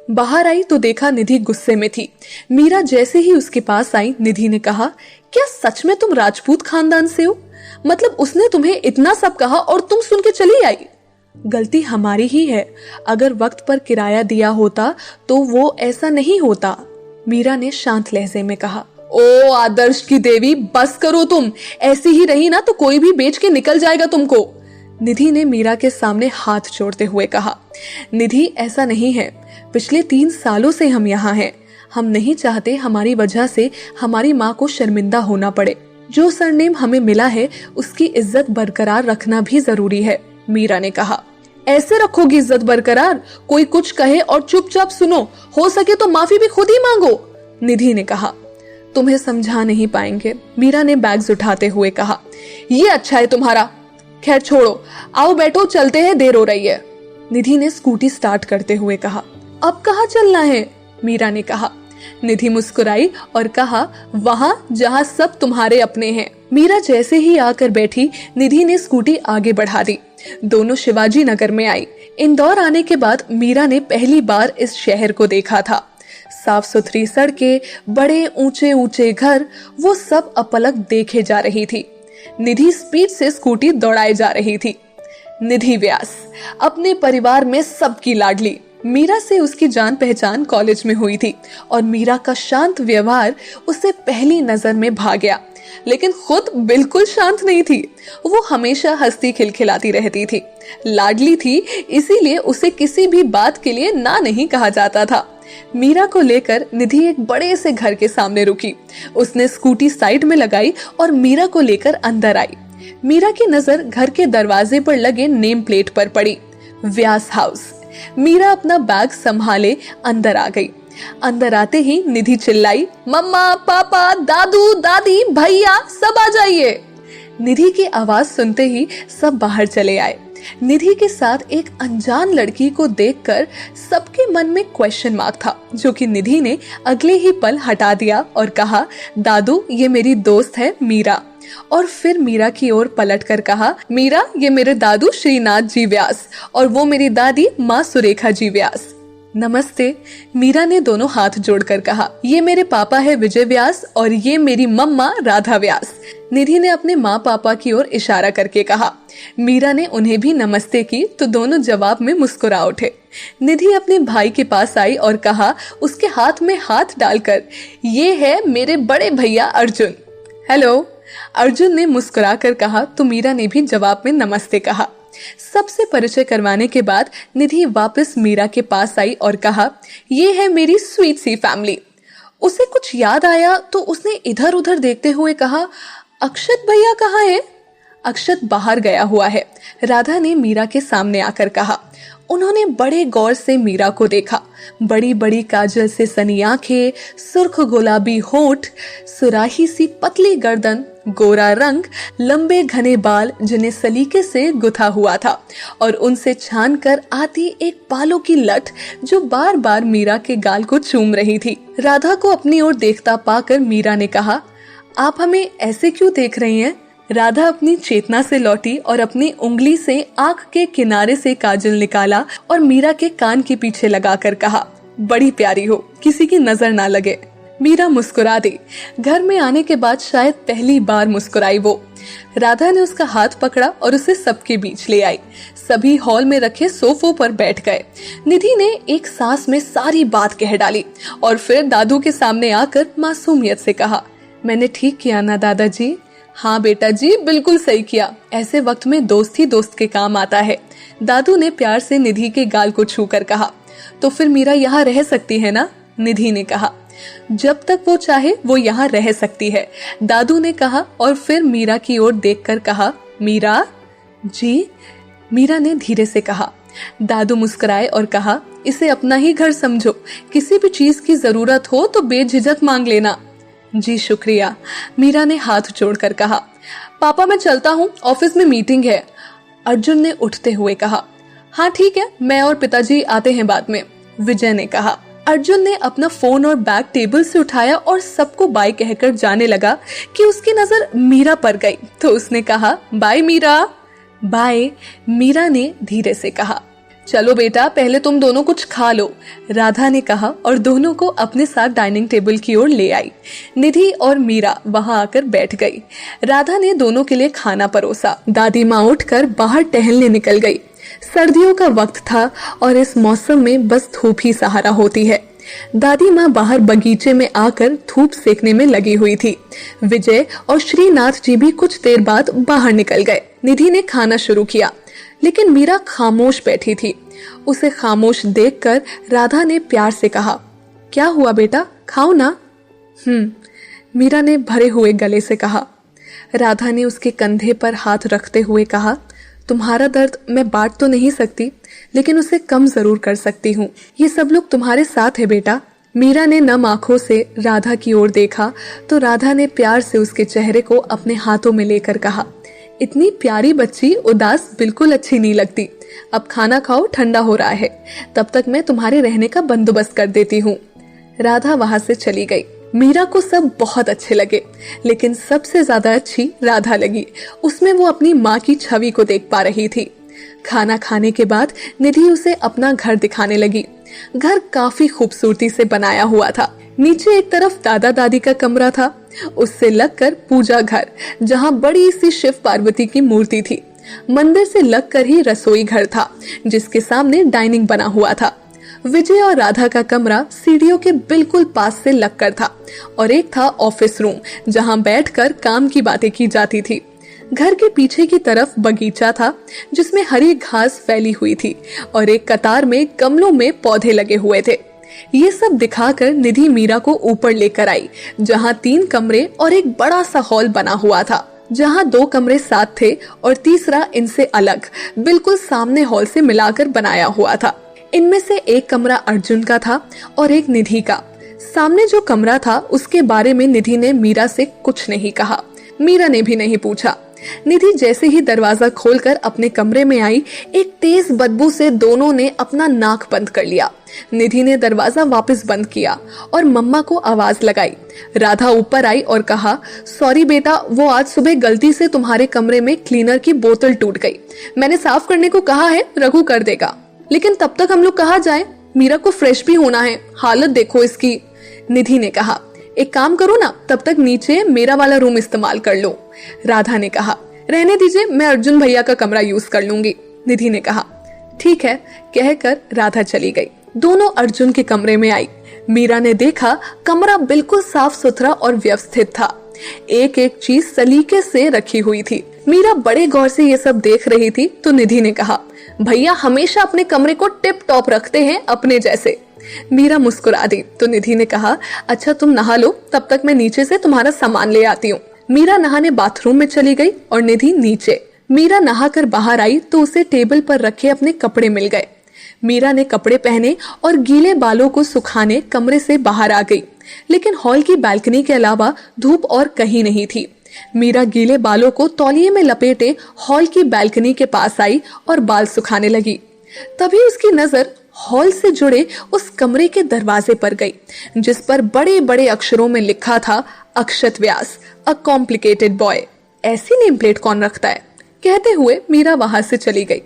बाहर आई तो देखा निधि गुस्से में थी। मीरा जैसे ही उसके पास आई, निधि ने कहा, क्या सच में तुम राजपूत खानदान से हो? मतलब उसने तुम्हें इतना सब कहा और तुम सुन के चली आई? गलती हमारी ही है। अगर वक्त पर किराया दिया होता तो वो ऐसा नहीं होता, मीरा ने शांत लहजे में कहा। ओ आदर्श की देवी, बस करो तुम। ऐसी ही रही ना तो कोई भी बेच के निकल जाएगा तुमको, निधि ने मीरा के सामने हाथ जोड़ते हुए कहा। निधि, ऐसा नहीं है। पिछले 3 सालों से हम यहाँ हैं। हम नहीं चाहते हमारी वजह से हमारी माँ को शर्मिंदा होना पड़े। जो सरनेम हमें मिला है उसकी इज्जत बरकरार रखना भी जरूरी है, मीरा ने कहा। ऐसे रखोगी इज्जत बरकरार? कोई कुछ कहे और चुपचाप सुनो, हो सके तो माफी भी खुद ही मांगो, निधि ने कहा। तुम्हें समझा नहीं पाएंगे, मीरा ने बैग्स उठाते हुए कहा। ये अच्छा है तुम्हारा। खैर छोड़ो, आओ बैठो, चलते हैं, देर हो रही है, निधि ने स्कूटी स्टार्ट करते हुए कहा। अब कहाँ चलना है? मीरा ने कहा। निधि मुस्कुराई और कहा, वहां जहां सब तुम्हारे अपने हैं। मीरा जैसे ही आकर बैठी, निधि ने स्कूटी आगे बढ़ा दी। दोनों शिवाजी नगर में आई। इंदौर आने के बाद मीरा ने पहली बार इस शहर को देखा था। साफ सुथरी सड़कें, बड़े ऊंचे ऊंचे घर, वो सब अपलक देखे जा रही थी। निधि स्पीड से स्कूटी दौड़ाए जा रही थी। निधि व्यास अपने परिवार में सबकी लाडली। मीरा से उसकी जान पहचान कॉलेज में हुई थी और मीरा का शांत व्यवहार उसे पहली नजर में भा गया। लेकिन खुद बिल्कुल शांत नहीं थी। वो हमेशा हंसती खिलखिलाती रहती थी। लाडली थी, इसीलिए उसे किसी भी बात के लिए ना नहीं कहा जाता था। मीरा को लेकर निधि एक बड़े से घर के सामने रुकी। उसने स्कूटी साइड में लगाई और मीरा को लेकर अंदर आई। मीरा की नजर घर के दरवाजे पर लगे नेम प्लेट पर पड़ी, व्यास हाउस। मीरा अपना बैग संभाले अंदर आ गई। अंदर आते ही निधि चिल्लाई, मम्मा, पापा, दादू, दादी, भैया, सब आ जाइए। निधि की आवाज सुनते ही सब बाहर चले आए। निधि के साथ एक अनजान लड़की को देखकर सबके मन में क्वेश्चन मार्क था, जो कि निधि ने अगले ही पल हटा दिया और कहा, दादू, ये मेरी दोस्त है मीरा। और फिर मीरा की ओर पलट कर कहा, मीरा, ये मेरे दादू श्रीनाथ जी व्यास और वो मेरी दादी माँ सुरेखा जी व्यास। नमस्ते, मीरा ने दोनों हाथ जोड़कर कहा। ये मेरे पापा है विजय व्यास और ये मेरी मम्मा राधा व्यास, निधि ने अपने माँ पापा की ओर इशारा करके कहा। मीरा ने उन्हें भी नमस्ते की तो दोनों जवाब में मुस्कुरा उठे। निधि अपने भाई के पास आई और कहा, उसके हाथ में हाथ डालकर, ये है मेरे बड़े भैया अर्जुन। हेलो, अर्जुन ने मुस्कुरा कर कहा तो मीरा ने भी जवाब में नमस्ते कहा। सबसे परिचय करवाने के बाद निधि वापस मीरा के पास आई और कहा, ये है मेरी स्वीट सी फैमिली। उसे कुछ याद आया तो उसने इधर उधर देखते हुए कहा, अक्षत भैया कहाँ है? अक्षत बाहर गया हुआ है, राधा ने मीरा के सामने आकर कहा। उन्होंने बड़े गौर से मीरा को देखा। बड़ी बड़ी काजल से सनी आंखें, सुर्ख गुलाबी होंठ, सुराही सी पतली गर्दन, गोरा रंग, लंबे घने बाल जिन्हें सलीके से गुथा हुआ था और उनसे छान कर आती एक बालों की लट जो बार बार मीरा के गाल को चूम रही थी। राधा को अपनी ओर देखता पाकर मीरा ने कहा, आप हमें ऐसे क्यों देख रही हैं? राधा अपनी चेतना से लौटी और अपनी उंगली से आंख के किनारे से काजल निकाला और मीरा के कान के पीछे लगाकर कहा, बड़ी प्यारी हो, किसी की नजर ना लगे। मीरा मुस्कुरा दी। घर में आने के बाद शायद पहली बार मुस्कुराई वो। राधा ने उसका हाथ पकड़ा और उसे सबके बीच ले आई। सभी हॉल में रखे सोफों पर बैठ गए। निधि ने एक सांस में सारी बात कह डाली और फिर दादू के सामने आकर मासूमियत से कहा, मैंने ठीक किया ना दादाजी? हाँ बेटा जी, बिल्कुल सही किया। ऐसे वक्त में दोस्त ही दोस्त के काम आता है, दादू ने प्यार से निधि के गाल को छूकर कहा। तो फिर मीरा यहाँ रह सकती है ना? निधि ने कहा। जब तक वो चाहे वो यहाँ रह सकती है, दादू ने कहा और फिर मीरा की ओर देखकर कहा, मीरा जी? मीरा ने धीरे से कहा। दादू मुस्कुराए और कहा, इसे अपना ही घर समझो, किसी भी चीज की जरूरत हो तो बेझिझक मांग लेना। जी शुक्रिया, मीरा ने हाथ जोड़कर कहा। पापा मैं चलता हूँ, ऑफिस में मीटिंग है, अर्जुन ने उठते हुए कहा। हाँ ठीक है, मैं और पिताजी आते हैं बाद में, विजय ने कहा। अर्जुन ने अपना फोन और बैग टेबल से उठाया और सबको बाय कहकर जाने लगा कि उसकी नजर मीरा पर गई तो उसने कहा, बाय मीरा। बाय, मीरा ने धीरे से कहा। चलो बेटा, पहले तुम दोनों कुछ खा लो, राधा ने कहा और दोनों को अपने साथ डाइनिंग टेबल की ओर ले आई। निधि और मीरा वहां आकर बैठ गई। राधा ने दोनों के लिए खाना परोसा। दादी माँ उठकर बाहर टहलने निकल गई। सर्दियों का वक्त था और इस मौसम में बस धूप ही सहारा होती है। दादी माँ बाहर बगीचे में आकर धूप सेकने में लगी हुई थी। विजय और श्रीनाथ जी भी कुछ देर बाद बाहर निकल गए। निधि ने खाना शुरू किया, लेकिन मीरा खामोश बैठी थी। उसे खामोश देखकर राधा ने प्यार से कहा, क्या हुआ बेटा, खाओ ना। मीरा ने भरे हुए गले से कहा। राधा ने उसके कंधे पर हाथ रखते हुए कहा, तुम्हारा दर्द मैं बांट तो नहीं सकती, लेकिन उसे कम जरूर कर सकती हूँ। ये सब लोग तुम्हारे साथ है बेटा। मीरा ने नम आंखों से राधा की ओर देखा तो राधा ने प्यार से उसके चेहरे को अपने हाथों में लेकर कहा, इतनी प्यारी बच्ची उदास बिल्कुल अच्छी नहीं लगती। अब खाना खाओ, ठंडा हो रहा है, तब तक मैं तुम्हारे रहने का बंदोबस्त कर देती हूँ। राधा वहां से चली गई। मीरा को सब बहुत अच्छे लगे, लेकिन सबसे ज्यादा अच्छी राधा लगी। उसमें वो अपनी माँ की छवि को देख पा रही थी। खाना खाने के बाद निधि उसे अपना घर दिखाने लगी। घर काफी खूबसूरती से बनाया हुआ था। नीचे एक तरफ दादा दादी का कमरा था, उससे लगकर पूजा घर जहाँ बड़ी सी शिव पार्वती की मूर्ति थी। मंदिर से लगकर ही रसोई घर था, जिसके सामने डाइनिंग बना हुआ था। विजय और राधा का कमरा सीढ़ियों के बिल्कुल पास से लगकर था और एक था ऑफिस रूम, जहां बैठकर काम की बातें की जाती थी। घर के पीछे की तरफ बगीचा था, जिसमें हरी घास फैली हुई थी और एक कतार में गमलों में पौधे लगे हुए थे। ये सब दिखाकर निधि मीरा को ऊपर लेकर आई, जहां 3 कमरे और एक बड़ा सा हॉल बना हुआ था, जहां 2 कमरे साथ थे और तीसरा इनसे अलग बिल्कुल सामने हॉल से मिलाकर बनाया हुआ था। इनमें से एक कमरा अर्जुन का था और एक निधि का। सामने जो कमरा था उसके बारे में निधि ने मीरा से कुछ नहीं कहा। मीरा ने भी नहीं पूछा। निधि जैसे ही दरवाजा खोलकर अपने कमरे में आई, एक तेज बदबू से दोनों ने अपना नाक बंद कर लिया। निधि ने दरवाजा वापस बंद किया और मम्मा को आवाज लगाई। राधा ऊपर आई और कहा, सॉरी बेटा, वो आज सुबह गलती से तुम्हारे कमरे में क्लीनर की बोतल टूट गई। मैंने साफ करने को कहा है, रघु कर देगा, लेकिन तब तक हम लोग कहाँ जाएं? मीरा को फ्रेश भी होना है, हालत देखो इसकी। निधि ने कहा, एक काम करो ना, तब तक नीचे मेरा वाला रूम इस्तेमाल कर लो। राधा ने कहा, रहने दीजिए, मैं अर्जुन भैया का कमरा यूज कर लूंगी। निधि ने कहा, ठीक है, कहकर राधा चली गई। दोनों अर्जुन के कमरे में आई। मीरा ने देखा कमरा बिल्कुल साफ सुथरा और व्यवस्थित था। एक एक चीज सलीके से रखी हुई थी। मीरा बड़े गौर से ये सब देख रही थी तो निधि ने कहा, भैया हमेशा अपने कमरे को टिप टॉप रखते हैं, अपने जैसे। मीरा मुस्कुरा दी तो निधि ने कहा, अच्छा तुम नहा लो, तब तक मैं नीचे से तुम्हारा सामान ले आती हूँ। मीरा नहाने बाथरूम में चली गई और निधि नीचे। मीरा नहाकर बाहर आई तो उसे टेबल पर रखे अपने कपड़े मिल गए। मीरा ने कपड़े पहने और गीले बालों को सुखाने कमरे से बाहर आ गई, लेकिन हॉल की बालकनी के अलावा धूप और कहीं नहीं थी। मीरा गीले बालों को तौलिए में लपेटे हॉल की बालकनी के पास आई और बाल सुखाने लगी। तभी उसकी नजर हॉल से जुड़े उस कमरे के दरवाजे पर गई, जिस पर बड़े बड़े अक्षरों में लिखा था, अक्षत व्यास, अ कॉम्प्लिकेटेड बॉय। ऐसी नेम प्लेट कौन रखता है? कहते हुए मीरा वहां से चली गई।